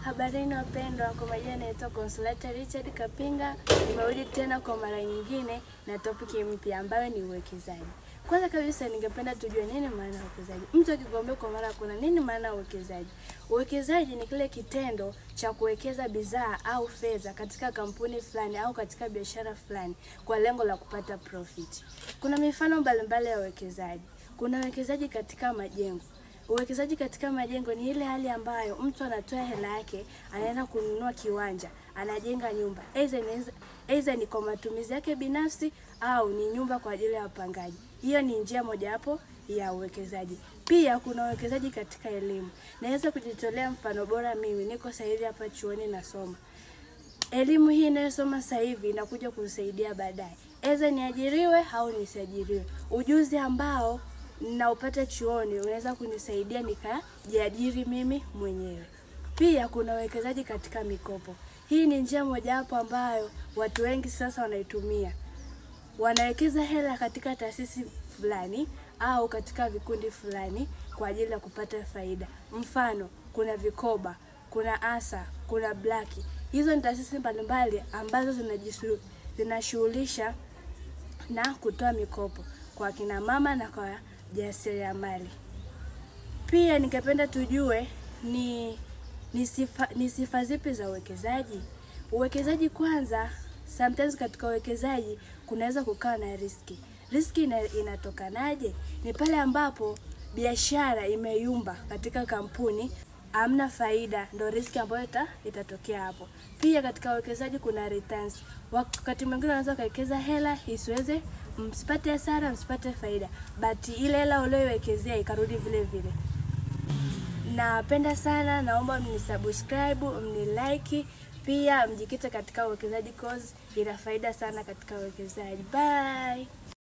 Habarini wapendwa, kwa majina naitwa Consolata Richard Kapinga. Nimerudi tena kwa mara nyingine na topic mpya ambayo ni uwekezaji. Kwanza kabisa ningependa tujue nini maana ya uwekezaji. Mtu akikwambia kwa mara kuna nini maana ya uwekezaji? Uwekezaji ni kile kitendo cha kuwekeza bidhaa au fedha katika kampuni fulani au katika biashara fulani kwa lengo la kupata profit. Kuna mifano mbalimbali ya uwekezaji. Kuna uwekezaji katika majengo. Uwekezaji katika majengo ni ile hali ambayo mtu anatoa hela yake, anaenda kununua kiwanja, anajenga nyumba. Aidha ni kwa matumizi yake binafsi au ni nyumba kwa ajili ya wapangaji. Hiyo ni njia mojawapo ya uwekezaji. Pia kuna uwekezaji katika elimu. Naweza kujitolea mfano bora mimi, niko sasa hivi hapa chuoni nasoma. Elimu hii ninayosoma sasa hivi inakuja kunisaidia baadaye. Aidha niajiriwe au nisiajiriwe. Ujuzi ambao ninaupata chuoni unaweza kunisaidia nikajiajiri mimi mwenyewe. Pia kuna uwekezaji katika mikopo. Hii ni njia mojawapo ambayo watu wengi sasa wanaitumia. Wanawekeza hela katika taasisi fulani au katika vikundi fulani kwa ajili ya kupata faida. Mfano, kuna vikoba, kuna asa, kuna blaki. Hizo ni taasisi mbalimbali ambazo zinashughulisha na kutoa mikopo kwa kina mama na kwa jasiriamali. Pia ningependa tujue ni sifa zipi za uwekezaji. Uwekezaji kwanza, sometimes katika uwekezaji kunaweza kukaa na riski. Riski inatokanaje? Ni pale ambapo biashara imeyumba katika kampuni, hamna faida, ndio riski ambayo itatokea hapo. Pia katika uwekezaji kuna returns. Wakati mwingine unaweza kuwekeza hela isiweze, msipate hasara, msipate faida, but ile hela uliyowekezea ikarudi vile vile. Napenda sana, naomba mnisubscribe, mnilike, pia mjikite katika uwekezaji cause ina faida sana katika uwekezaji. Bye.